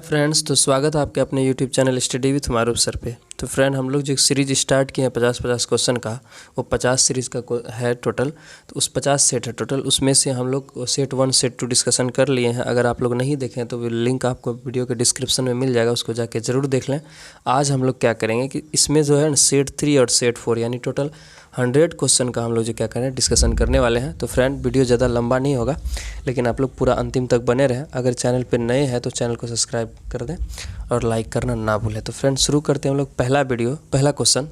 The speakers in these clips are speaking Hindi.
फ्रेंड्स, तो स्वागत है आपके अपने YouTube channel study with Maroof sir पे। तो फ्रेंड, हम लोग जो एक सीरीज स्टार्ट किए हैं 50-50 क्वेश्चन का, वो 50 सीरीज़ का है टोटल। तो उस 50 सेट है टोटल, उसमें से हम लोग सेट 1 सेट 2 डिस्कशन कर लिए हैं। अगर आप लोग नहीं देखें तो लिंक आपको वीडियो के डिस्क्रिप्शन में मिल जाएगा, उसको जाके ज़रूर देख लें। आज हम लोग क्या करेंगे कि इसमें जो है सेट 3 और सेट 4 यानी टोटल 100 क्वेश्चन का हम लोग जो क्या करें डिस्कशन करने वाले हैं। तो फ्रेंड, वीडियो ज़्यादा लंबा नहीं होगा, लेकिन आप लोग पूरा अंतिम तक बने रहें। अगर चैनल पे नए हैं तो चैनल को सब्सक्राइब कर दें और लाइक करना ना भूलें। तो फ्रेंड, शुरू करते हैं हम लोग पहला क्वेश्चन।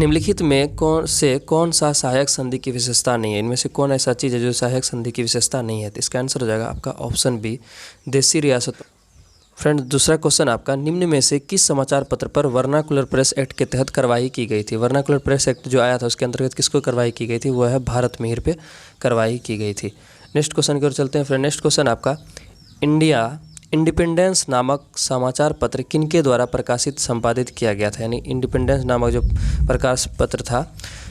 निम्नलिखित में कौन सा सहायक संधि की विशेषता नहीं है? इनमें से कौन ऐसा चीज़ है जो सहायक संधि की विशेषता नहीं है? तो इसका आंसर हो जाएगा आपका ऑप्शन बी, देशी रियासत। फ्रेंड, दूसरा क्वेश्चन आपका, निम्न में से किस समाचार पत्र पर वर्नाकुलर प्रेस एक्ट के तहत कार्रवाई की गई थी? वर्नाकुलर प्रेस एक्ट जो आया था उसके अंतर्गत किसको कार्रवाई की गई थी? वो है भारत मिहिर पे कार्रवाई की गई थी। नेक्स्ट क्वेश्चन की ओर चलते हैं फ्रेंड। नेक्स्ट क्वेश्चन आपका, इंडिपेंडेंस नामक समाचार पत्र किनके द्वारा प्रकाशित संपादित किया गया था? यानी इंडिपेंडेंस नामक जो प्रकाश पत्र था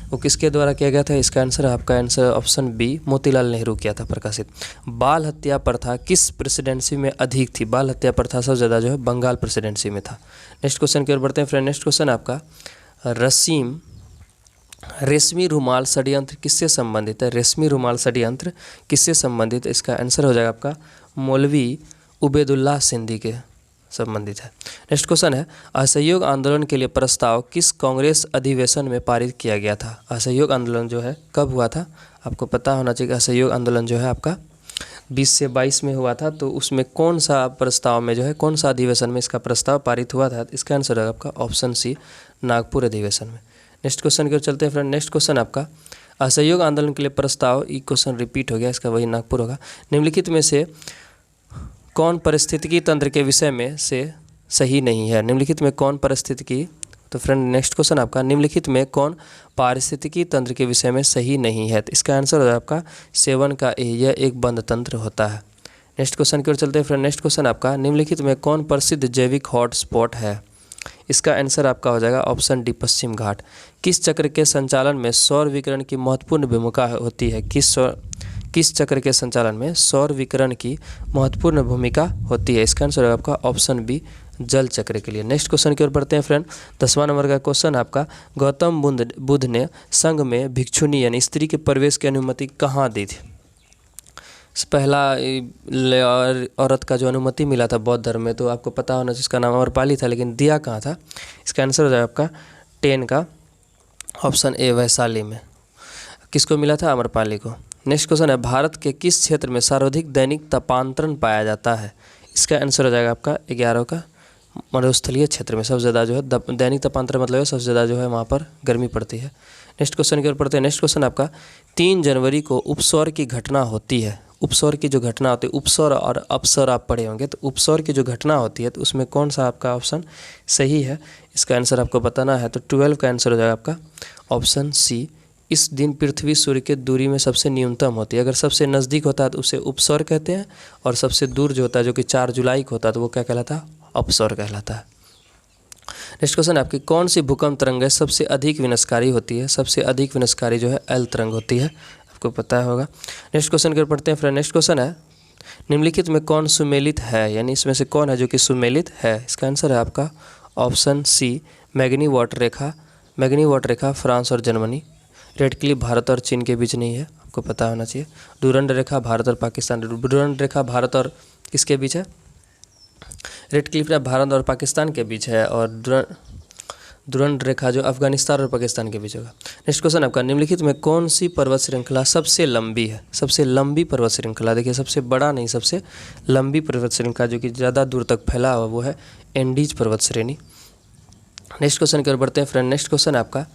वो किसके द्वारा किया गया था? इसका आंसर आपका answer option B, Motilal Nehru किया था प्रकाशित। बाल हत्या प्रथा किस प्रेसिडेंसी में अधिक थी? बाल हत्या प्रथा सबसे ज़्यादा जो है बंगाल प्रेसिडेंसी में था। नेक्स्ट क्वेश्चन की ओर बढ़ते हैं फ्रेंड। नेक्स्ट क्वेश्चन आपका, रेशमी रुमाल षड्यंत्र किससे संबंधित है? रेशमी रुमाल षड्यंत्र किससे संबंधित है? इसका आंसर हो जाएगा आपका मौलवी उबैदुल्लाह सिंधी के संबंधित है। नेक्स्ट क्वेश्चन है, असहयोग आंदोलन के लिए प्रस्ताव किस कांग्रेस अधिवेशन में पारित किया गया था? असहयोग आंदोलन जो है कब हुआ था? आपको पता होना चाहिए। असहयोग आंदोलन जो है आपका 20 से 22 में हुआ था। तो उसमें कौन सा प्रस्ताव में जो है, कौन सा अधिवेशन में इसका प्रस्ताव पारित हुआ था? इसका आंसर है आपका ऑप्शन सी, नागपुर अधिवेशन में। नेक्स्ट क्वेश्चन की ओर चलते हैं फ्रेंड। नेक्स्ट क्वेश्चन आपका, असहयोग आंदोलन के लिए प्रस्ताव, ये क्वेश्चन रिपीट हो गया, इसका वही नागपुर होगा। निम्नलिखित में से कौन पारिस्थितिकी तंत्र के विषय में से सही नहीं है? निम्नलिखित में कौन पारिस्थितिकी, तो फ्रेंड नेक्स्ट क्वेश्चन आपका, निम्नलिखित में कौन पारिस्थितिकी तंत्र के विषय में सही नहीं है? तो इसका आंसर हो आपका 7 का ए, यह एक बंद तंत्र होता है। नेक्स्ट क्वेश्चन की ओर चलते हैं फ्रेंड। नेक्स्ट क्वेश्चन आपका, निम्नलिखित में कौन प्रसिद्ध जैविक हॉटस्पॉट है? इसका आंसर आपका हो जाएगा ऑप्शन डी, पश्चिम घाट। किस चक्र के संचालन में सौर विकिरण की महत्वपूर्ण भूमिका होती है? किस चक्र के संचालन में सौर विकिरण की महत्वपूर्ण भूमिका होती है? इसका आंसर है आपका ऑप्शन बी, जल चक्र के लिए। नेक्स्ट क्वेश्चन की ओर बढ़ते हैं फ्रेंड। 10वां नंबर का क्वेश्चन आपका, गौतम बुद्ध ने संघ में भिक्षुणी यानी स्त्री के प्रवेश की अनुमति कहाँ दी थी? पहला औरत का जो अनुमति मिला था बौद्ध धर्म में, तो आपको पता होना जिसका नाम अमरपाली था, लेकिन दिया कहाँ था? इसका आंसर हो जाएगा आपका 10 का ऑप्शन ए, वैशाली में। किसको मिला था? अमरपाली को। नेक्स्ट क्वेश्चन है, भारत के किस क्षेत्र में सर्वाधिक दैनिक तापांतरण पाया जाता है? इसका आंसर हो जाएगा आपका 11 का मरुस्थलीय क्षेत्र में सबसे ज़्यादा जो है दैनिक तापांतरण मतलब सबसे ज़्यादा जो है वहाँ पर गर्मी पड़ती है। नेक्स्ट क्वेश्चन की ओर पढ़ते हैं। नेक्स्ट क्वेश्चन आपका, 3 जनवरी को उपसौर की घटना होती है। उपसौर की जो घटना होती है, उपसौर और अपसौर आप पढ़े होंगे, तो उपसौर की जो घटना होती है तो उसमें कौन सा आपका ऑप्शन सही है? इसका आंसर आपको बताना है। तो 12 का आंसर हो जाएगा आपका ऑप्शन सी, इस दिन पृथ्वी सूर्य के दूरी में सबसे न्यूनतम होती है। अगर सबसे नज़दीक होता है तो उसे उपसौर कहते हैं, और सबसे दूर जो होता है जो कि 4 जुलाई को होता है तो वो क्या कहलाता है? अपसौर कहलाता है। नेक्स्ट क्वेश्चन आपकी, कौन सी भूकंप तरंग सबसे अधिक विनाशकारी होती है? सबसे अधिक विनाशकारी जो है एल तरंग होती है, आपको पता होगा। नेक्स्ट क्वेश्चन की ओर पढ़ते हैं फ्रेंड। नेक्स्ट क्वेश्चन है, निम्नलिखित में कौन सुमेलित है? यानी इसमें से कौन है जो कि सुमेलित है? इसका आंसर है आपका ऑप्शन सी, मैग्नी वाटर रेखा। मैग्नी वाटर रेखा फ्रांस और जर्मनी, रेड क्लिफ भारत और चीन के बीच नहीं है, आपको पता होना चाहिए। डूरंड रेखा भारत और पाकिस्तान, डूरंड रेखा भारत और किसके बीच है? रेड क्लिफ भारत और पाकिस्तान के बीच है, और डूरंड रेखा जो अफगानिस्तान और पाकिस्तान के बीच होगा। नेक्स्ट क्वेश्चन आपका, निम्नलिखित में कौन सी पर्वत श्रृंखला सबसे लंबी है? सबसे लंबी पर्वत श्रृंखला, देखिए सबसे बड़ा नहीं, सबसे लंबी पर्वत श्रृंखला जो कि ज़्यादा दूर तक फैला हुआ वो है एंडीज पर्वत श्रेणी। नेक्स्ट क्वेश्चन की ओर बढ़ते हैं फ्रेंड। नेक्स्ट क्वेश्चन आपका,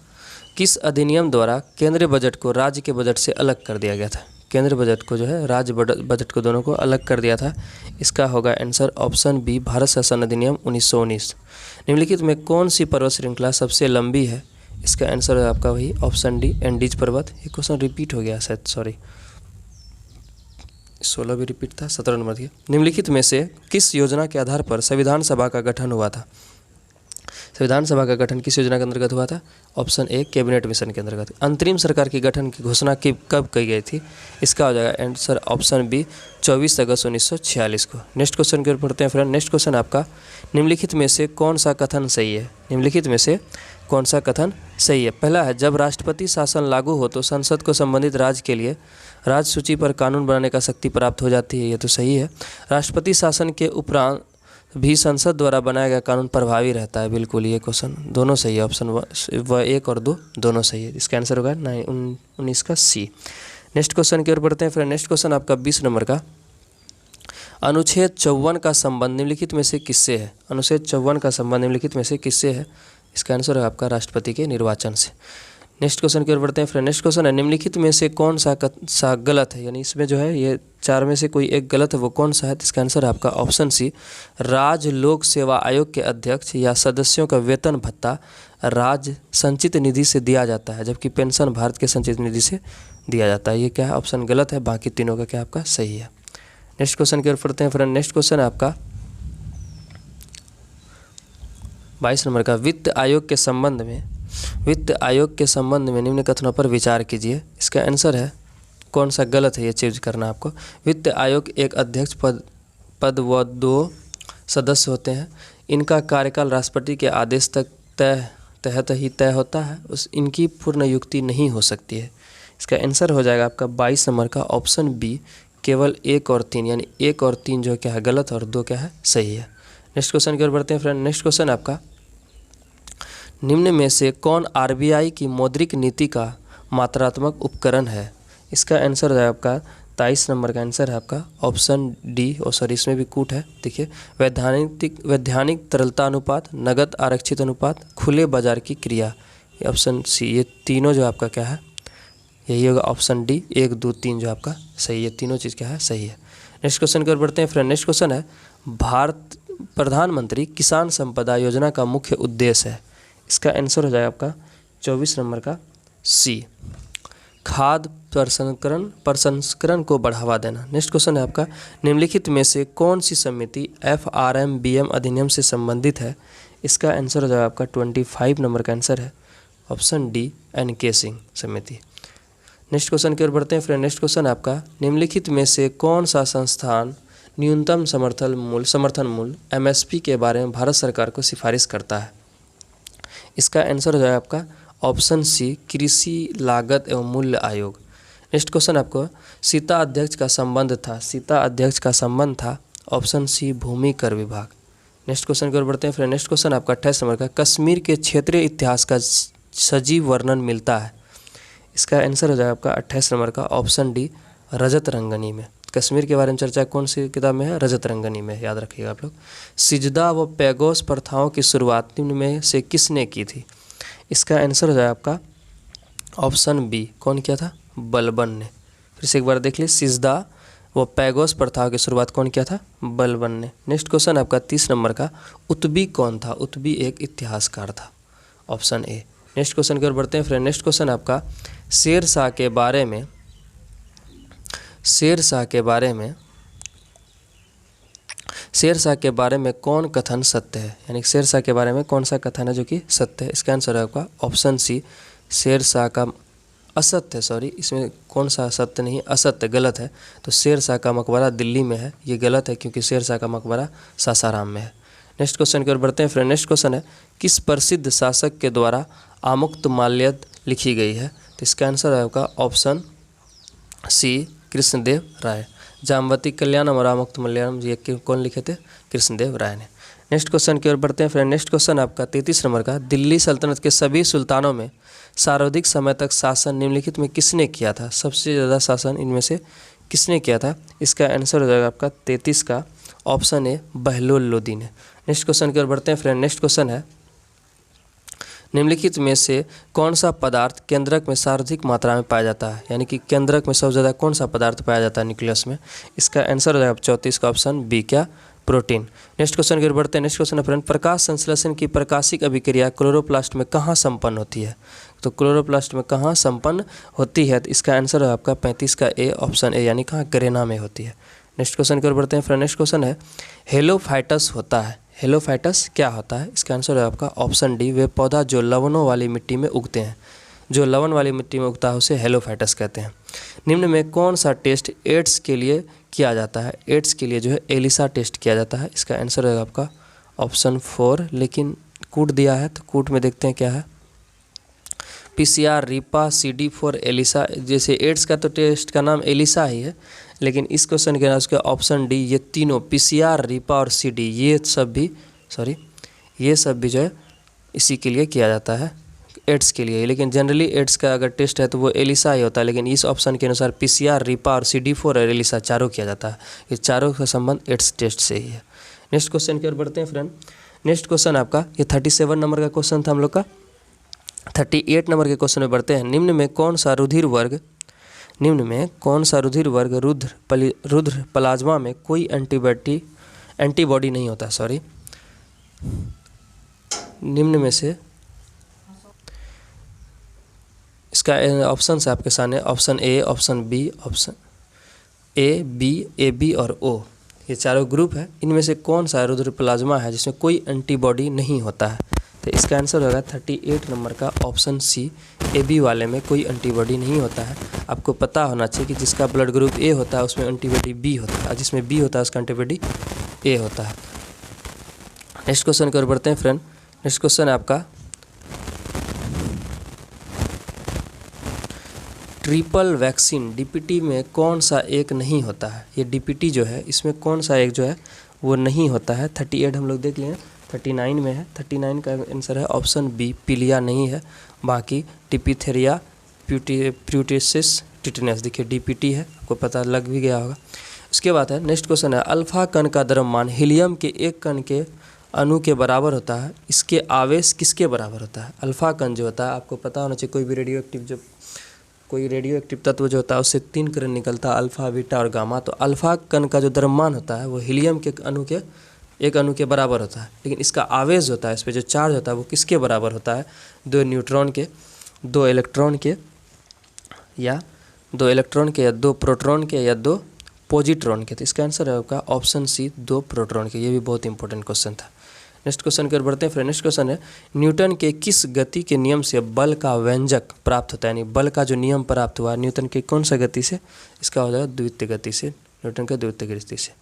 किस अधिनियम द्वारा केंद्रीय बजट को राज्य के बजट से अलग कर दिया गया था? केंद्र बजट को जो है राज्य बजट को दोनों को अलग कर दिया था। इसका होगा आंसर ऑप्शन बी, भारत शासन अधिनियम 1919। निम्नलिखित में कौन सी पर्वत श्रृंखला सबसे लंबी है? इसका आंसर है आपका वही ऑप्शन डी, एंडीज पर्वत। ये क्वेश्चन रिपीट हो गया शायद, सॉरी 16 भी रिपीट था, 17 नंबर दिया। निम्नलिखित में से किस योजना के आधार पर संविधान सभा का गठन हुआ था? संविधान सभा का गठन किस योजना के अंतर्गत हुआ था? ऑप्शन ए कैबिनेट मिशन के अंतर्गत। अंतरिम सरकार की गठन की घोषणा कब की गई थी? इसका हो जाएगा आंसर ऑप्शन बी 24 अगस्त 1946 को। नेक्स्ट क्वेश्चन की ओर बढ़ते हैं फ्रेंड। नेक्स्ट क्वेश्चन आपका, निम्नलिखित में से कौन सा कथन सही है? निम्नलिखित में से कौन सा कथन सही है? पहला है, जब राष्ट्रपति शासन लागू हो तो संसद को संबंधित राज्य के लिए राज्य सूची पर कानून बनाने का शक्ति प्राप्त हो जाती है। ये तो सही है। राष्ट्रपति शासन के उपरांत भी संसद द्वारा बनाया गया कानून प्रभावी रहता है। बिल्कुल, ये क्वेश्चन दोनों सही है। ऑप्शन 1 और 2 दोनों सही है। इसका आंसर होगा 19 का सी। नेक्स्ट क्वेश्चन की ओर बढ़ते हैं फ्रेंड। नेक्स्ट क्वेश्चन आपका 20 नंबर का, अनुच्छेद 54 का संबंध निम्नलिखित में से किससे है? अनुच्छेद 54 का संबंध निम्नलिखित में से किससे है? इसका आंसर है आपका राष्ट्रपति के निर्वाचन से। नेक्स्ट क्वेश्चन की ओर बढ़ते हैं फ्रेंड। नेक्स्ट क्वेश्चन है, निम्नलिखित में से कौन सा गलत है? यानी इसमें जो है ये 4 में से कोई एक गलत है, वो कौन सा है? इसका आंसर है आपका ऑप्शन सी, राज्य लोक सेवा आयोग के अध्यक्ष या सदस्यों का वेतन भत्ता राज्य संचित निधि से दिया जाता है, जबकि पेंशन भारत के संचित निधि से दिया जाता है। ये क्या है? ऑप्शन गलत है। बाकी तीनों का क्या आपका सही है। नेक्स्ट क्वेश्चन की ओर बढ़ते हैं फ्रेंड। नेक्स्ट क्वेश्चन है आपका 22 नंबर का, वित्त आयोग के संबंध में निम्न कथनों पर विचार कीजिए। इसका आंसर है कौन सा गलत है, ये चूज करना आपको। वित्त आयोग एक अध्यक्ष पद व 2 सदस्य होते हैं। इनका कार्यकाल राष्ट्रपति के आदेश तहत ही तय होता है। इनकी पूर्ण नियुक्ति नहीं हो सकती है। इसका आंसर हो जाएगा आपका 22 नंबर का ऑप्शन बी, केवल 1 और 3, यानी 1 और 3 जो क्या है गलत और 2 क्या है सही है। नेक्स्ट क्वेश्चन की ओर बढ़ते हैं फ्रेंड। नेक्स्ट क्वेश्चन आपका, निम्न में से कौन आरबीआई की मौद्रिक नीति का मात्रात्मक उपकरण है? इसका आंसर है आपका 23 नंबर का आंसर है आपका ऑप्शन डी। इसमें भी कूट है, देखिए, वैधानिक तरलता अनुपात, नगद आरक्षित अनुपात, खुले बाजार की क्रिया। ऑप्शन सी, ये तीनों जो आपका क्या है यही होगा ऑप्शन डी। 1, 2, 3 जो आपका सही है। तीनों चीज़ क्या है सही है। नेक्स्ट क्वेश्चन की ओर बढ़ते हैं फ्रेंड। नेक्स्ट क्वेश्चन है, भारत प्रधानमंत्री किसान संपदा योजना का मुख्य उद्देश्य है। इसका आंसर हो जाएगा आपका 24 नंबर का सी, खाद्य प्रसंस्करण को बढ़ावा देना। नेक्स्ट क्वेश्चन है आपका, निम्नलिखित में से कौन सी समिति FRMBM अधिनियम से संबंधित है? इसका आंसर हो जाएगा आपका 25 नंबर का आंसर है ऑप्शन डी, NK सिंह समिति। नेक्स्ट क्वेश्चन की ओर बढ़ते हैं फ्रेंड। नेक्स्ट क्वेश्चन आपका, निम्नलिखित में से कौन सा संस्थान न्यूनतम समर्थन मूल्य MSP के बारे में भारत सरकार को सिफारिश करता है? इसका आंसर हो जाएगा आपका ऑप्शन सी, कृषि लागत एवं मूल्य आयोग। नेक्स्ट क्वेश्चन आपको, सीता अध्यक्ष का संबंध था ऑप्शन सी, भूमि कर विभाग। नेक्स्ट क्वेश्चन की ओर बढ़ते हैं फ्रेंड। नेक्स्ट क्वेश्चन आपका 28 नंबर का, कश्मीर के क्षेत्रीय इतिहास का सजीव वर्णन मिलता है। इसका आंसर हो जाएगा आपका 28 नंबर का ऑप्शन डी, रजत रंगनी में। कश्मीर के बारे में चर्चा कौन सी किताब में है? रजत रंगनी में, याद रखिएगा आप लोग। सिजदा व पैगोस प्रथाओं की शुरुआत निम्न में से किसने की थी? इसका आंसर हो जाएगा आपका ऑप्शन बी, कौन किया था? बलबन ने। फिर से एक बार देख लीजिए, सिजदा व पैगोस प्रथाओं की शुरुआत कौन किया था? बलबन ने। नेक्स्ट क्वेश्चन आपका 30 नंबर का, उत्बी कौन था? उत्बी एक इतिहासकार था, ऑप्शन ए। नेक्स्ट क्वेश्चन की ओर बढ़ते हैं फ्रेंड। नेक्स्ट क्वेश्चन आपका, शेरशाह के बारे में कौन कथन सत्य है? यानी शेरशाह के बारे में कौन सा कथन है जो कि सत्य है? इसका आंसर है आपका ऑप्शन सी, शेरशाह का असत्य, इसमें कौन सा सत्य नहीं, असत्य, गलत है। तो शेरशाह का मकबरा दिल्ली में है, ये गलत है क्योंकि शेरशाह का मकबरा सासाराम में है। नेक्स्ट क्वेश्चन की ओर बढ़ते हैं फ्रेंड। नेक्स्ट क्वेश्चन है, किस प्रसिद्ध शासक के द्वारा आमुक्तमाल्यद लिखी गई है? तो इसका आंसर है आपका ऑप्शन सी, कृष्णदेव राय। जामवती कल्याणम और आमुक्तमाल्यदम ये कौन लिखे थे? कृष्णदेव राय ने। नेक्स्ट क्वेश्चन की ओर बढ़ते हैं फ्रेंड। नेक्स्ट क्वेश्चन आपका 33 नंबर का, दिल्ली सल्तनत के सभी सुल्तानों में सर्वाधिक समय तक शासन निम्नलिखित में किसने किया था? सबसे ज़्यादा शासन इनमें से किसने किया था? इसका आंसर हो जाएगा आपका 33 का ऑप्शन ए, बहलोल लोदी ने। नेक्स्ट क्वेश्चन की ओर बढ़ते हैं फ्रेंड। नेक्स्ट क्वेश्चन है, निम्नलिखित में से कौन सा पदार्थ केंद्रक में सर्वाधिक मात्रा में पाया जाता है? यानी कि केंद्रक में सबसे ज़्यादा कौन सा पदार्थ पाया जाता है न्यूक्लियस में? इसका आंसर हो जाएगा 34 का ऑप्शन बी, क्या? प्रोटीन। नेक्स्ट क्वेश्चन की ओर बढ़ते हैं। नेक्स्ट क्वेश्चन है फ्रेंड, प्रकाश संश्लेषण की प्रकाशिक अभिक्रिया क्लोरोप्लास्ट में कहाँ संपन्न होती है? तो क्लोरोप्लास्ट में कहाँ संपन्न होती है? तो इसका आंसर है आपका 35 का ए, ऑप्शन ए, यानी कहाँ? गरेना में होती है। नेक्स्ट क्वेश्चन की ओर बढ़ते हैं फ्रेंड। नेक्स्ट क्वेश्चन है, हेलोफाइटस होता है, हेलोफाइटस क्या होता है? इसका आंसर है आपका ऑप्शन डी, वे पौधा जो लवणों वाली मिट्टी में उगते हैं। जो लवण वाली मिट्टी में उगता है उसे हेलोफाइटस कहते हैं। निम्न में कौन सा टेस्ट एड्स के लिए किया जाता है? एड्स के लिए जो है एलिसा टेस्ट किया जाता है। इसका आंसर है आपका ऑप्शन 4, लेकिन कूट दिया है तो कूट में देखते हैं क्या है। PCR, RIPA, CD4, ELISA. जैसे एड्स का तो टेस्ट का नाम एलिसा ही है, लेकिन इस क्वेश्चन के उसके ऑप्शन डी, ये तीनों PCR, रीपा और CD, ये सब भी जो है इसी के लिए किया जाता है, एड्स के लिए। लेकिन जनरली एड्स का अगर टेस्ट है तो वो एलिसा ही होता है, लेकिन इस ऑप्शन के अनुसार PCR, रीपा और CD4 और एलिसा चारों किया जाता है। ये चारों का संबंध एड्स टेस्ट से ही है। नेक्स्ट क्वेश्चन की ओर बढ़ते हैं फ्रेंड। नेक्स्ट क्वेश्चन आपका ये 37 नंबर का क्वेश्चन था हम लोग का। 38 नंबर के क्वेश्चन में बढ़ते हैं। निम्न में कौन सा रुधिर वर्ग रुद्र प्लाज्मा में कोई एंटीबॉडी नहीं होता? निम्न में से इसका ऑप्शन है आपके सामने, option A, option B, option A B और ओ, ये चारों ग्रुप है। इनमें से कौन सा रुधिर प्लाज्मा है जिसमें कोई एंटीबॉडी नहीं होता है? तो इसका आंसर होगा 38 नंबर का ऑप्शन सी, ए बी वाले में कोई एंटीबॉडी नहीं होता है। आपको पता होना चाहिए कि जिसका ब्लड ग्रुप ए होता है उसमें एंटीबॉडी बी होता है, जिसमें बी होता है उसका एंटीबॉडी ए होता है। नेक्स्ट क्वेश्चन की ओर बढ़ते हैं फ्रेंड। नेक्स्ट क्वेश्चन है आपका ट्रिपल वैक्सीन डीपीटी में कौन सा एक नहीं होता है? ये डीपीटी जो है इसमें कौन सा एक जो है वो नहीं होता है? 38 हम लोग देख लिए, 39 में है। 39 का आंसर है ऑप्शन बी, पीलिया नहीं है। बाकी डिप्थीरिया, प्यूटेसिस, टिटनेस, देखिए डीपीटी है, आपको पता लग भी गया होगा। उसके बाद है नेक्स्ट क्वेश्चन है अल्फा कण का द्रव्यमान हीलियम के एक कण के अणु के बराबर होता है, इसके आवेश किसके बराबर होता है? अल्फा कण जो होता है आपको पता होना चाहिए, कोई रेडियो एक्टिव तत्व जो होता है उससे 3 किरण निकलता है, अल्फा, बीटा और गामा। तो अल्फा कण का जो द्रव्यमान होता है वो हीलियम के एक अणु के बराबर होता है, लेकिन इसका आवेश होता है, इस पर जो चार्ज होता है वो किसके बराबर होता है? 2 न्यूट्रॉन के, 2 इलेक्ट्रॉन के, या 2 इलेक्ट्रॉन के, या 2 प्रोटॉन के, या 2 पॉजिट्रॉन के। तो इसका आंसर है आपका ऑप्शन सी, 2 प्रोटॉन के। ये भी बहुत इंपॉर्टेंट क्वेश्चन था। नेक्स्ट क्वेश्चन की ओर बढ़ते हैं फ्रेंड। नेक्स्ट क्वेश्चन है न्यूटन के किस गति के नियम से बल का व्यंजक प्राप्त होता है? यानी बल का जो नियम प्राप्त हुआ न्यूटन के कौन सा गति से? इसका हो जाएगा द्वितीय गति से, न्यूटन के द्वितीय गति से।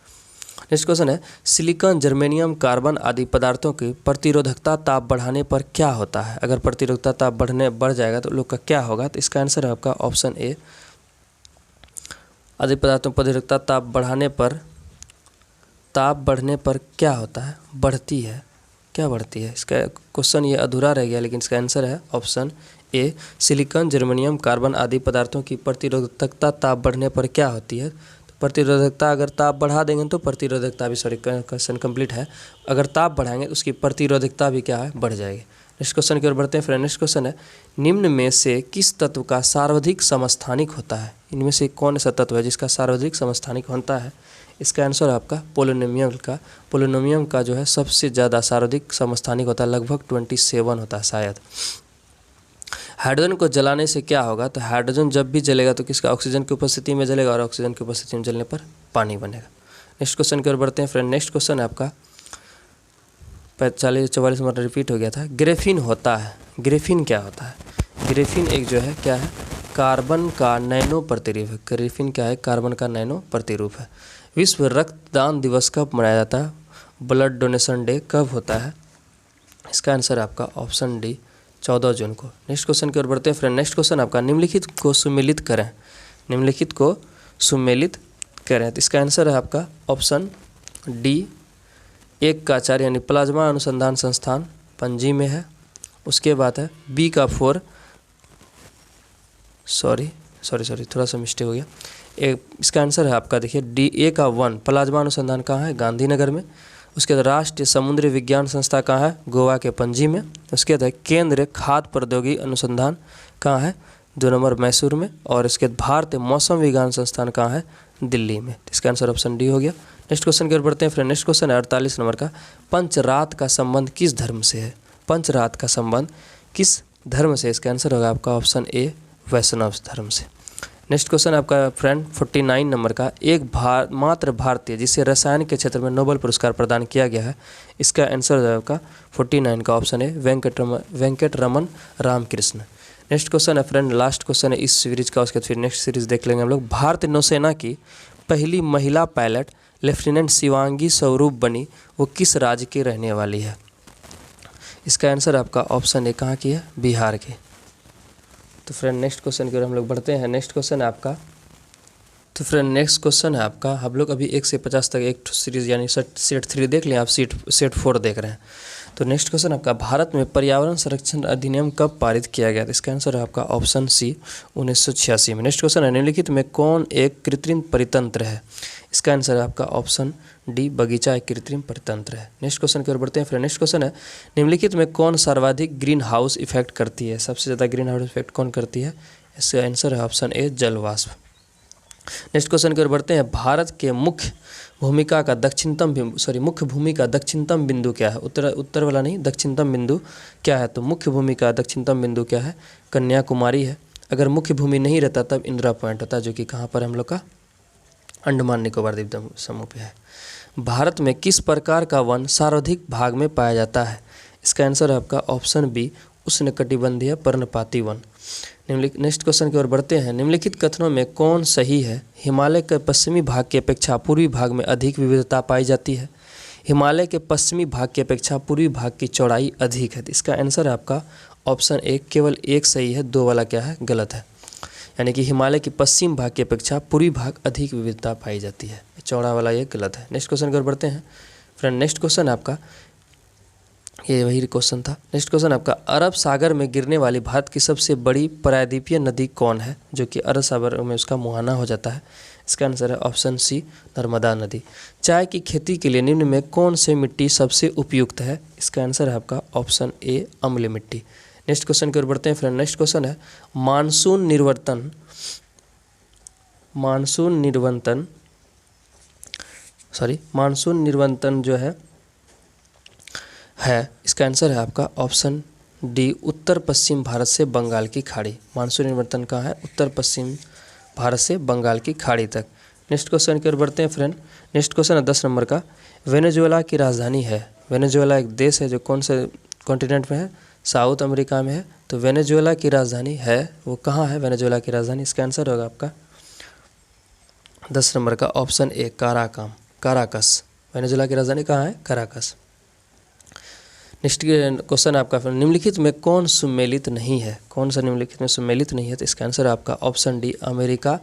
नेक्स्ट क्वेश्चन है सिलिकॉन, जर्मेनियम, कार्बन आदि पदार्थों की प्रतिरोधकता ताप बढ़ाने पर क्या होता है? अगर प्रतिरोधकता ताप बढ़ जाएगा तो लोग का क्या होगा? तो इसका आंसर है आपका ऑप्शन ए, आदि पदार्थों प्रतिरोधकता ताप बढ़ने पर क्या होता है? बढ़ती है। क्या बढ़ती है? इसका क्वेश्चन ये अधूरा रह गया, लेकिन इसका आंसर है option A, silicon, germanium, carbon आदि पदार्थों की प्रतिरोधकता ताप बढ़ने पर क्या होती है? तो प्रतिरोधकता अगर ताप बढ़ा देंगे तो प्रतिरोधकता भी, क्वेश्चन कंप्लीट है, अगर ताप बढ़ाएंगे तो उसकी प्रतिरोधकता भी क्या है? बढ़ जाएगी। नेक्स्ट क्वेश्चन की ओर बढ़ते हैं फ्रेंड। नेक्स्ट क्वेश्चन है निम्न में से किस तत्व का सार्वधिक समस्थानिक होता है? इनमें से कौन सा तत्व है जिसका सार्वधिक समस्थानिक होता है? इसका आंसर है आपका पोलोनियम का जो है सबसे ज़्यादा सार्वधिक समस्थानिक होता है, लगभग 27 होता है शायद। हाइड्रोजन को जलाने से क्या होगा? तो हाइड्रोजन जब भी जलेगा तो किसका? ऑक्सीजन की उपस्थिति में जलेगा, और ऑक्सीजन की उपस्थिति में जलने पर पानी बनेगा। नेक्स्ट क्वेश्चन की ओर बढ़ते हैं फ्रेंड। नेक्स्ट क्वेश्चन है आपका 44 नंबर रिपीट हो गया था। ग्रेफिन होता है, ग्रेफिन क्या होता है? ग्रेफिन एक जो है क्या है? कार्बन का नैनो प्रतिरूप है। ग्रेफिन क्या है? कार्बन का नैनो प्रतिरूप है। विश्व रक्तदान दिवस कब मनाया जाता है? ब्लड डोनेशन डे कब होता है? इसका आंसर है आपका ऑप्शन डी, 14 जून को। नेक्स्ट क्वेश्चन की ओर बढ़ते हैं फ्रेंड। नेक्स्ट क्वेश्चन आपका निम्नलिखित को सुमेलित करें। तो इसका आंसर है आपका ऑप्शन डी, 1 का 4 यानी प्लाज्मा अनुसंधान संस्थान पणजी में है। उसके बाद है बी का 4, सॉरी थोड़ा सा मिस्टेक हो गया। इसका आंसर है आपका देखिए डी, ए का 1 प्लाज्मा अनुसंधान कहाँ है? गांधीनगर में। उसके बाद राष्ट्रीय समुद्री विज्ञान संस्था कहाँ है? गोवा के पणजी में। उसके बाद केंद्रीय खाद्य प्रौद्योगिकी अनुसंधान कहाँ है? 2 नंबर मैसूर में। और इसके बाद भारतीय मौसम विज्ञान संस्थान कहाँ है? दिल्ली में। इसका आंसर ऑप्शन डी हो गया। नेक्स्ट क्वेश्चन की ओर बढ़ते हैं फ्रेंड। नेक्स्ट क्वेश्चन है 48 नंबर का पंचरात का संबंध किस धर्म से है? पंचरात का संबंध किस धर्म से? इसका आंसर होगा आपका ऑप्शन ए, वैष्णव धर्म से। नेक्स्ट क्वेश्चन आपका फ्रेंड 49 नंबर का, एक मात्र भारतीय जिसे रसायन के क्षेत्र में नोबेल पुरस्कार प्रदान किया गया है, इसका आंसर है आपका 49 का ऑप्शन है वेंकटरमन रामकृष्ण। नेक्स्ट क्वेश्चन है फ्रेंड, लास्ट क्वेश्चन है इस सीरीज का, उसके फिर नेक्स्ट सीरीज देख लेंगे हम लोग। भारतीय नौसेना की पहली महिला पायलट लेफ्टिनेंट शिवांगी स्वरूप बनी, वो किस राज्य की रहने वाली है? इसका आंसर आपका ऑप्शन ए कहाँ की है? बिहार की। तो फ्रेंड नेक्स्ट क्वेश्चन की ओर हम लोग बढ़ते हैं। नेक्स्ट क्वेश्चन है आपका, तो फ्रेंड नेक्स्ट क्वेश्चन है आपका, हम लोग अभी 1 से 50 तक एक सीरीज यानी सेट 3 देख लें, आप सेट 4 देख रहे हैं। तो नेक्स्ट क्वेश्चन आपका, भारत में पर्यावरण संरक्षण अधिनियम कब पारित किया गया था? इसका आंसर है आपका ऑप्शन सी 1986 में। नेक्स्ट क्वेश्चन है, निम्नलिखित में कौन एक कृत्रिम परितंत्र है? इसका आंसर है आपका ऑप्शन डी बगीचा एक कृत्रिम परितंत्र है। नेक्स्ट क्वेश्चन की ओर बढ़ते हैं फ्रेंड। नेक्स्ट क्वेश्चन है, निम्नलिखित में कौन सर्वाधिक ग्रीन हाउस इफेक्ट करती है? सबसे ज़्यादा ग्रीन हाउस इफेक्ट कौन करती है? इसका आंसर है ऑप्शन ए जलवाष्प। नेक्स्ट क्वेश्चन की ओर बढ़ते हैं, भारत के मुख्य भूमिका का दक्षिणतम बिंदु क्या है? उत्तर वाला नहीं, दक्षिणतम बिंदु क्या है? तो मुख्य भूमिका दक्षिणतम बिंदु क्या है? कन्याकुमारी है। अगर मुख्य भूमि नहीं रहता तब इंदिरा पॉइंट होता, जो कि कहाँ पर हम लोग का अंडमान निकोबार द्वीप समूह पे है। भारत में किस प्रकार का वन सर्वाधिक भाग में पाया जाता है? इसका आंसर है आपका ऑप्शन बी उष्णकटिबंधीय पर्णपाती वन। नेक्स्ट क्वेश्चन की ओर बढ़ते हैं, निम्नलिखित कथनों में कौन सही है? हिमालय के पश्चिमी भाग की अपेक्षा पूर्वी भाग में अधिक विविधता पाई जाती है। हिमालय के पश्चिमी भाग की अपेक्षा पूर्वी भाग की चौड़ाई अधिक है। इसका आंसर है आपका ऑप्शन ए, केवल एक सही है, 2 वाला क्या है? गलत है। यानी कि हिमालय की पश्चिम भाग की अपेक्षा पूर्वी भाग अधिक विविधता पाई जाती है, चौड़ा वाला ये गलत है। नेक्स्ट क्वेश्चन की ओर बढ़ते हैं फ्रेंड। नेक्स्ट क्वेश्चन आपका, ये वही क्वेश्चन था। नेक्स्ट क्वेश्चन आपका, अरब सागर में गिरने वाली भारत की सबसे बड़ी प्रायद्वीपीय नदी कौन है, जो कि अरब सागर में उसका मुहाना हो जाता है? इसका आंसर है ऑप्शन सी नर्मदा नदी। चाय की खेती के लिए निम्न में कौन से मिट्टी सबसे उपयुक्त है? इसका आंसर है आपका ऑप्शन ए अम्लीय मिट्टी। नेक्स्ट क्वेश्चन की ओर बढ़ते हैं फ्रेंड। नेक्स्ट क्वेश्चन है, मानसून निवर्तन जो है इसका आंसर है आपका ऑप्शन डी उत्तर पश्चिम भारत से बंगाल की खाड़ी। मानसून निवर्तन कहाँ है? उत्तर पश्चिम भारत से बंगाल की खाड़ी तक। नेक्स्ट क्वेश्चन की ओर बढ़ते हैं फ्रेंड। नेक्स्ट क्वेश्चन है 10 नंबर का, वेनेजुएला की राजधानी है। वेनेजुएला एक देश है जो कौन से कॉन्टिनेंट में है? साउथ अमेरिका में है। तो वेनेजुएला की राजधानी है वो कहाँ है? वेनेजुएला की राजधानी, इसका आंसर होगा आपका 10 नंबर का ऑप्शन ए काराकस। वेनेजुएला की राजधानी कहाँ है? काराकस। नेक्स्ट क्वेश्चन आपका, निम्नलिखित में कौन सुमेलित नहीं है? कौन सा निम्नलिखित में सुमेलित नहीं है? तो इसका आंसर आपका ऑप्शन डी अमेरिका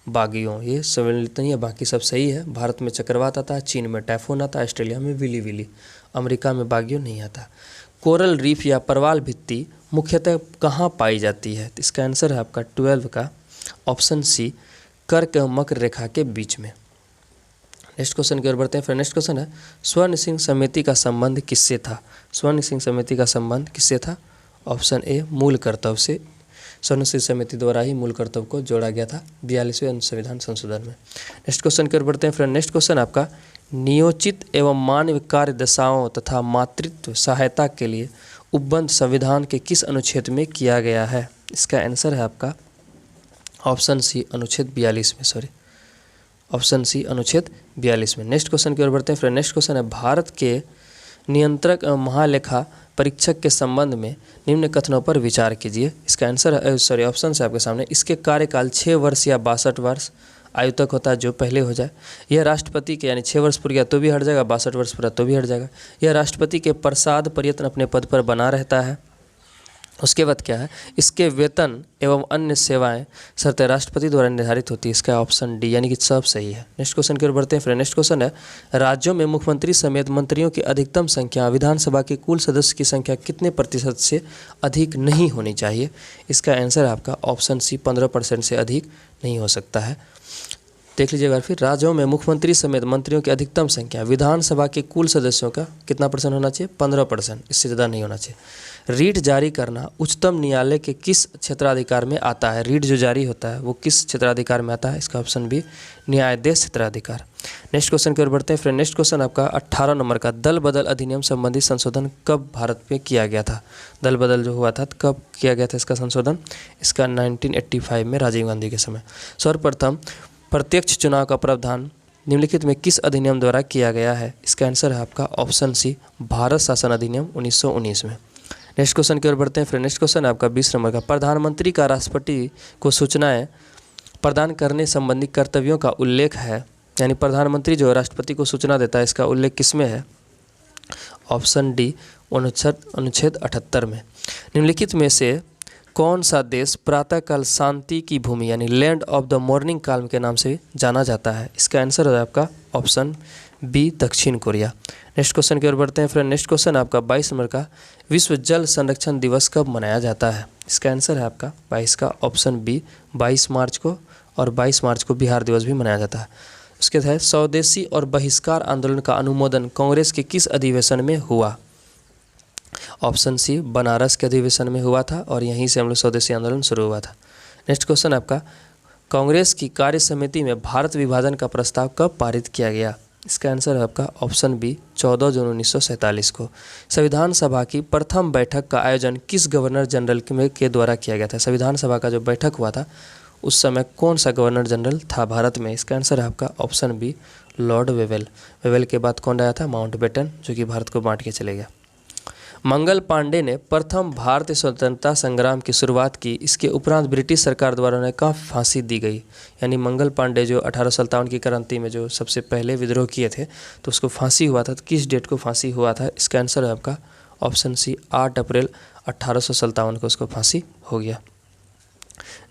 बागियों, ये सुमेलित नहीं है, बाकी सब सही है। भारत में चक्रवात आता है, चीन में टाइफून आता है, ऑस्ट्रेलिया में विली, अमेरिका में बागियों नहीं आता। कोरल रीफ या परवाल भित्ति मुख्यतः कहाँ पाई जाती है? तो इसका आंसर है आपका 12 का ऑप्शन सी कर्क एवं मकर रेखा के बीच में। नेक्स्ट क्वेश्चन की ओर बढ़ते हैं फिर। नेक्स्ट क्वेश्चन है, स्वर्ण सिंह समिति का संबंध किससे था? स्वर्ण सिंह समिति का संबंध किससे था? ऑप्शन ए मूल कर्तव्य से। स्वर्ण सिंह समिति द्वारा ही मूल कर्तव्य को जोड़ा गया था 42वें संविधान संशोधन में। नेक्स्ट क्वेश्चन की ओर बढ़ते हैं फ्रेंड। नेक्स्ट क्वेश्चन आपका, नियोजित एवं मानव कार्य दशाओं तथा मातृत्व सहायता के लिए उपबंध संविधान के किस अनुच्छेद में किया गया है? इसका आंसर है आपका ऑप्शन सी अनुच्छेद 42 में, ऑप्शन सी अनुच्छेद 42 में। नेक्स्ट क्वेश्चन की ओर बढ़ते हैं फ्रेंड। नेक्स्ट क्वेश्चन है, भारत के नियंत्रक महालेखा परीक्षक के संबंध में निम्न कथनों पर विचार कीजिए। इसका आंसर ऑप्शन है आपके सामने। इसके कार्यकाल 6 वर्ष या 62 वर्ष आयु तक होता है, जो पहले हो जाए। यह राष्ट्रपति के यानी 6 वर्ष पूरा तो भी हट जाएगा, 62 वर्ष पूरा तो भी हट जाएगा। यह राष्ट्रपति के प्रसाद पर्यटन अपने पद पर बना रहता है। उसके बाद क्या है, इसके वेतन एवं अन्य सेवाएं शर्तें राष्ट्रपति द्वारा निर्धारित होती है। इसका ऑप्शन डी यानी कि सब सही है। नेक्स्ट क्वेश्चन की ओर बढ़ते हैं फ्रेंड। नेक्स्ट क्वेश्चन है, राज्यों में मुख्यमंत्री समेत मंत्रियों की अधिकतम संख्या विधानसभा के कुल सदस्य की संख्या कितने प्रतिशत से अधिक नहीं होनी चाहिए? इसका आंसर आपका ऑप्शन सी 15% से अधिक नहीं हो सकता है। देख लीजिएगा फिर, राज्यों में मुख्यमंत्री समेत मंत्रियों की अधिकतम संख्या विधानसभा के कुल सदस्यों का कितना % होना चाहिए? 15%, इससे ज़्यादा नहीं होना चाहिए। रीट जारी करना उच्चतम न्यायालय के किस क्षेत्राधिकार में आता है? रीट जो जारी होता है वो किस क्षेत्राधिकार में आता है? इसका ऑप्शन बी, न्यायाधीश क्षेत्राधिकार। नेक्स्ट क्वेश्चन की ओर बढ़ते हैं फ्रेंड। नेक्स्ट क्वेश्चन आपका 18 नंबर का, दल बदल अधिनियम संबंधी संशोधन कब भारत में किया गया था? दल बदल जो हुआ था कब किया गया था इसका संशोधन? इसका 1985 में, राजीव गांधी के समय। सर्वप्रथम प्रत्यक्ष चुनाव का प्रावधान निम्नलिखित में किस अधिनियम द्वारा किया गया है? इसका आंसर है आपका ऑप्शन सी, भारत शासन अधिनियम 1919 में। नेक्स्ट क्वेश्चन की ओर बढ़ते हैं फ्रेंड। नेक्स्ट क्वेश्चन है आपका 20 नंबर का, प्रधानमंत्री का राष्ट्रपति को सूचनाएं प्रदान करने संबंधी कर्तव्यों का उल्लेख है, यानी प्रधानमंत्री जो राष्ट्रपति को सूचना देता है, इसका उल्लेख किसमें है? ऑप्शन डी, अनुच्छेद 78 में। निम्नलिखित में से कौन सा देश प्रातःकाल शांति की भूमि यानी land of the morning calm के नाम से जाना जाता है? इसका आंसर है आपका ऑप्शन बी, दक्षिण कोरिया। नेक्स्ट क्वेश्चन की ओर बढ़ते हैं फ्रेंड। नेक्स्ट क्वेश्चन आपका 22 नंबर का, विश्व जल संरक्षण दिवस कब मनाया जाता है? इसका आंसर है आपका 22 का ऑप्शन बी, 22 मार्च को, और 22 मार्च को बिहार दिवस भी मनाया जाता है। उसके तहत स्वदेशी और बहिष्कार आंदोलन का अनुमोदन कांग्रेस के किस अधिवेशन में हुआ? ऑप्शन सी, बनारस के अधिवेशन में हुआ था, और यहीं से हम लोग स्वदेशी आंदोलन शुरू हुआ था। नेक्स्ट क्वेश्चन आपका, कांग्रेस की कार्य समिति में भारत विभाजन का प्रस्ताव कब पारित किया गया? इसका आंसर है आपका ऑप्शन बी, 14 जून 1947 को। संविधान सभा की प्रथम बैठक का आयोजन किस गवर्नर जनरल के द्वारा किया गया था? संविधान सभा का जो बैठक हुआ था उस समय कौन सा गवर्नर जनरल था भारत में? इसका आंसर है आपका option B, Lord Wavell. Wavell के बाद कौन आया था? माउंटबेटन, जो कि भारत को बांट के चले गया। मंगल पांडे ने प्रथम भारतीय स्वतंत्रता संग्राम की शुरुआत की, इसके उपरांत ब्रिटिश सरकार द्वारा उन्हें कहाँ फांसी दी गई? यानी मंगल पांडे जो 1857 की क्रांति में जो सबसे पहले विद्रोह किए थे, तो उसको फांसी हुआ था, तो किस डेट को फांसी हुआ था? इसका आंसर है आपका ऑप्शन सी, 8 अप्रैल 1857 को उसको फांसी हो गया।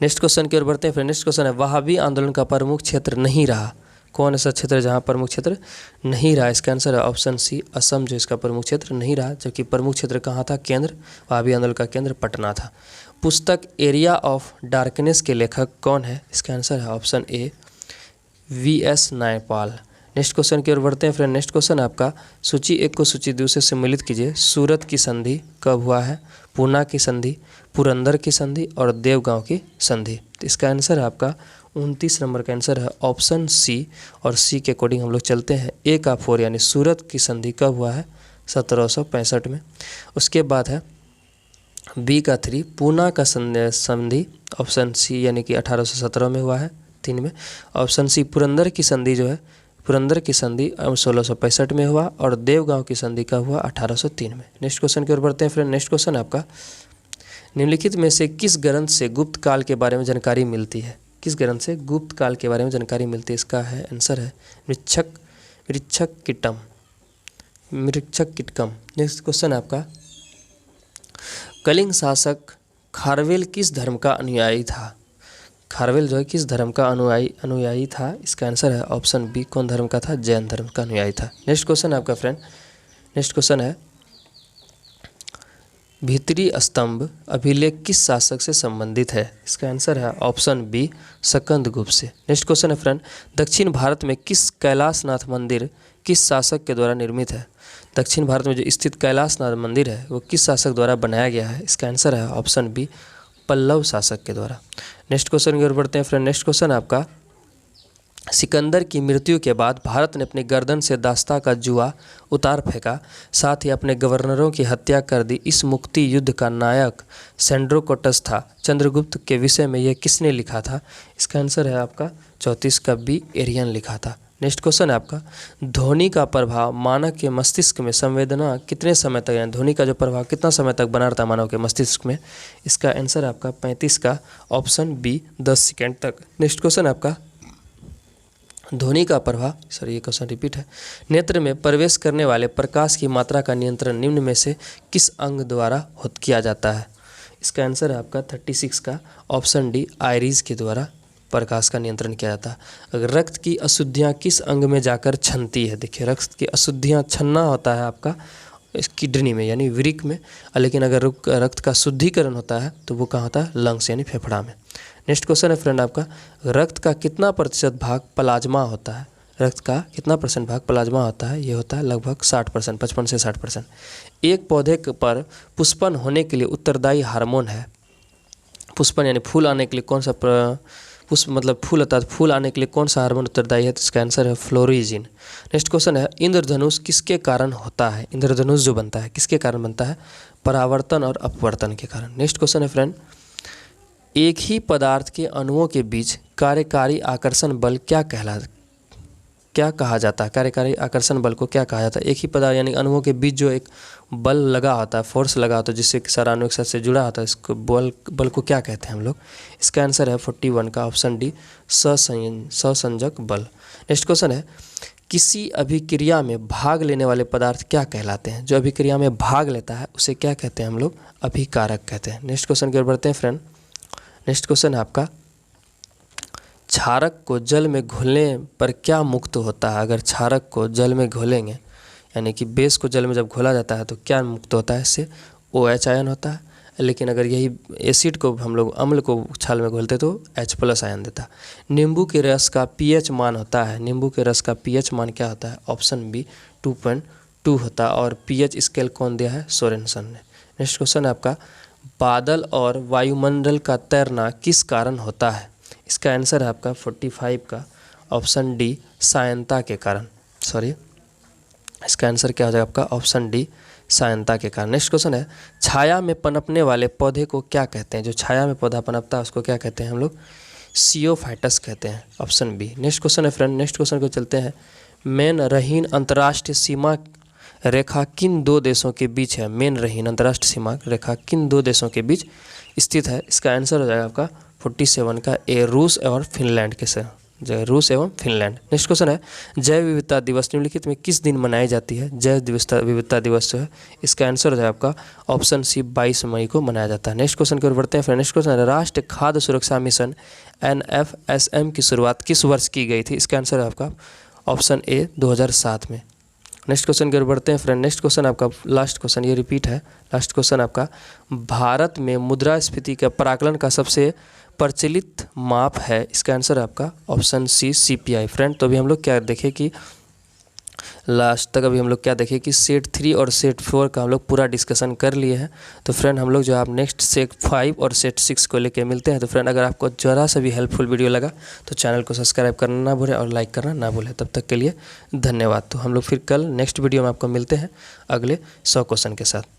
नेक्स्ट क्वेश्चन की ओर बढ़ते हैं फिर। नेक्स्ट क्वेश्चन है, वहाबी आंदोलन का प्रमुख क्षेत्र नहीं रहा, कौन ऐसा क्षेत्र है जहाँ प्रमुख क्षेत्र नहीं रहा? इसका आंसर है ऑप्शन सी, असम जो इसका प्रमुख क्षेत्र नहीं रहा, जबकि प्रमुख क्षेत्र कहाँ था? केंद्र, वहाबी आंदोलन का केंद्र पटना था। पुस्तक एरिया ऑफ डार्कनेस के लेखक कौन है? इसका आंसर है option A, V.S. Naipal. Next question की ओर बढ़ते हैं फ्रेंड। नेक्स्ट क्वेश्चन आपका, सूची 1 को सूची 2 से सम्मिलित कीजिए। सूरत की संधि कब हुआ है? पूना की संधि, पुरंदर की संधि और देवगांव की संधि। तो इसका आंसर है आपका 29 नंबर का आंसर है ऑप्शन सी, और सी के अकॉर्डिंग हम लोग चलते हैं। ए का 4 यानी सूरत की संधि कब हुआ है? 1765 में। उसके बाद है बी का 3, पूना का संधि ऑप्शन सी यानी कि 1817 में हुआ है, 3 में। ऑप्शन सी, पुरंदर की संधि जो है, पुरंदर की संधि 1665 में हुआ, और देवगांव की संधि कब हुआ? 1803 में। नेक्स्ट क्वेश्चन की ओर बढ़ते हैं फ्रेंड। नेक्स्ट क्वेश्चन आपका, निम्नलिखित में से किस ग्रंथ से गुप्त काल के बारे में जानकारी मिलती है? किस ग्रंथ से गुप्त काल के बारे में जानकारी मिलती है? इसका है आंसर है मृच्छक नेक्स्ट क्वेश्चन आपका, कलिंग शासक खारवेल किस धर्म का अनुयायी था? खारवेल जो है किस धर्म का अनुयायी था? इसका आंसर है ऑप्शन बी, कौन धर्म का था? जैन धर्म का अनुयायी था। नेक्स्ट क्वेश्चन है आपका फ्रेंड। नेक्स्ट क्वेश्चन है, भीतरी स्तंभ अभिलेख किस शासक से संबंधित है? इसका आंसर है ऑप्शन बी, स्कंदगुप्त से। नेक्स्ट क्वेश्चन है फ्रेंड, दक्षिण भारत में किस कैलाशनाथ मंदिर किस शासक के द्वारा निर्मित है? दक्षिण भारत में जो स्थित कैलाशनाथ मंदिर है वो किस शासक द्वारा बनाया गया है? इसका आंसर है ऑप्शन बी, पल्लव शासक के द्वारा। नेक्स्ट क्वेश्चन की ओर बढ़ते हैं फ्रेंड। नेक्स्ट क्वेश्चन आपका, सिकंदर की मृत्यु के बाद भारत ने अपनी गर्दन से दास्ता का जुआ उतार फेंका, साथ ही अपने गवर्नरों की हत्या कर दी। इस मुक्ति युद्ध का नायक सेंड्रोकोटस था। चंद्रगुप्त के विषय में यह किसने लिखा था? इसका आंसर है आपका 34 का बी, एरियन लिखा था। नेक्स्ट क्वेश्चन है आपका, ध्वनि का प्रभाव मानव के मस्तिष्क में संवेदना कितने समय तक, यानी ध्वनि का जो प्रभाव कितना समय तक बना रहता है मानव के मस्तिष्क में? इसका आंसर आपका 35 का ऑप्शन बी, 10 सेकेंड तक। नेक्स्ट क्वेश्चन आपका, ध्वनि का प्रभाव, सर ये क्वेश्चन रिपीट है, नेत्र में प्रवेश करने वाले प्रकाश की मात्रा का नियंत्रण निम्न में से किस अंग द्वारा किया जाता है? इसका आंसर है आपका 36 का ऑप्शन डी, आइरिस के द्वारा प्रकाश का नियंत्रण किया जाता है। अगर रक्त की अशुद्धियाँ किस अंग में जाकर छनती है? देखिए, रक्त की अशुद्धियाँ छनना होता है आपका इस किडनी में यानी वृक्क में, लेकिन अगर रक्त का शुद्धिकरण होता है तो वो कहाँ होता है? लंग्स यानी फेफड़ा में। नेक्स्ट क्वेश्चन है फ्रेंड आपका, रक्त का कितना प्रतिशत भाग प्लाज्मा होता है? रक्त का कितना परसेंट भाग प्लाज्मा होता है? ये होता है लगभग 60%, 55 से 60%। एक पौधे पर पुष्पन होने के लिए उत्तरदायी हार्मोन है। पुष्पन यानी फूल आने के लिए कौन सा पुष्प मतलब फूल होता है, फूल आने के लिए कौन सा हार्मोन उत्तरदायी है? तो इसका आंसर है फ्लोरिजिन। नेक्स्ट क्वेश्चन है, इंद्रधनुष किसके कारण होता है? इंद्रधनुष जो बनता है किसके कारण बनता है? परावर्तन और अपवर्तन के कारण। नेक्स्ट क्वेश्चन है फ्रेंड, एक ही पदार्थ के अणुओं के बीच कार्यकारी आकर्षण बल क्या कहा जाता है? कार्यकारी आकर्षण बल को क्या कहा जाता है? एक ही पदार्थ यानी अणुओं के बीच जो एक बल लगा होता है, फोर्स लगा होता है, जिससे कि सारा अणु एक साथ से जुड़ा होता है, इसको बल को क्या कहते हैं हम लोग? इसका आंसर है 41 का ऑप्शन डी, सहसंयोजक बल। नेक्स्ट क्वेश्चन है, किसी अभिक्रिया में भाग लेने वाले पदार्थ क्या कहलाते हैं? जो अभिक्रिया में भाग लेता है उसे क्या कहते हैं हम लोग? अभिकारक कहते हैं। नेक्स्ट क्वेश्चन की ओर बढ़ते हैं फ्रेंड। नेक्स्ट क्वेश्चन है आपका, क्षारक को जल में घोलने पर क्या मुक्त होता है? अगर क्षारक को जल में घोलेंगे यानी कि बेस को जल में जब घोला जाता है तो क्या मुक्त होता है? इससे OH आयन होता है। लेकिन अगर यही एसिड को हम लोग अम्ल को छाल में घोलते तो H+ आयन देता है। नींबू के रस का pH मान होता है, नींबू के रस का pH मान क्या होता है? ऑप्शन बी 2.2 होता है। और pH स्केल कौन दिया है? सोरेनसन ने। नेक्स्ट क्वेश्चन है आपका, बादल और वायुमंडल का तैरना किस कारण होता है? इसका आंसर है आपका 45 का ऑप्शन डी, सायनता के कारण। इसका आंसर क्या हो जाएगा आपका? ऑप्शन डी, सायनता के कारण। नेक्स्ट क्वेश्चन है, छाया में पनपने वाले पौधे को क्या कहते हैं? जो छाया में पौधा पनपता है उसको क्या कहते हैं हम लोग? सियोफाइटस कहते हैं, ऑप्शन बी। नेक्स्ट क्वेश्चन है फ्रेंड, नेक्स्ट क्वेश्चन को चलते हैं, मेनरहीन अंतर्राष्ट्रीय सीमा रेखा किन दो देशों के बीच है? मेनरहीन अंतर्राष्ट्रीय सीमा रेखा किन दो देशों के बीच स्थित है? इसका आंसर हो जाएगा आपका 47 का ए, रूस और फिनलैंड के से, रूस एवं फिनलैंड। नेक्स्ट क्वेश्चन है, जैव विविधता दिवस निम्नलिखित में किस दिन मनाई जाती है? जैव विविधता दिवस जो है इसका आंसर हो जाएगा आपका ऑप्शन सी, 22 मई को मनाया जाता है। नेक्स्ट क्वेश्चन की ओर बढ़ते हैं फ्रेंड। नेक्स्ट क्वेश्चन है, राष्ट्रीय खाद्य सुरक्षा मिशन NFSM की शुरुआत किस वर्ष की गई थी? इसका आंसर है आपका ऑप्शन ए, 2007 में। नेक्स्ट क्वेश्चन की ओर बढ़ते हैं फ्रेंड। नेक्स्ट क्वेश्चन आपका लास्ट क्वेश्चन, ये रिपीट है। लास्ट क्वेश्चन आपका, भारत में मुद्रास्फीति का प्राकलन का सबसे प्रचलित माप है? इसका आंसर है आपका ऑप्शन सी, CPI। फ्रेंड तो अभी हम लोग क्या देखें कि लास्ट तक अभी हम लोग क्या देखें कि सेट 3 और सेट 4 का हम लोग पूरा डिस्कशन कर लिए हैं। तो फ्रेंड हम लोग जो आप नेक्स्ट सेट 5 और सेट 6 को लेके मिलते हैं। तो फ्रेंड अगर आपको ज़रा सा भी हेल्पफुल वीडियो लगा तो चैनल को सब्सक्राइब करना ना भूलें और लाइक करना ना भूलें। तब तक के लिए धन्यवाद। तो हम लोग फिर कल नेक्स्ट वीडियो में आपको मिलते हैं अगले 100 क्वेश्चन के साथ।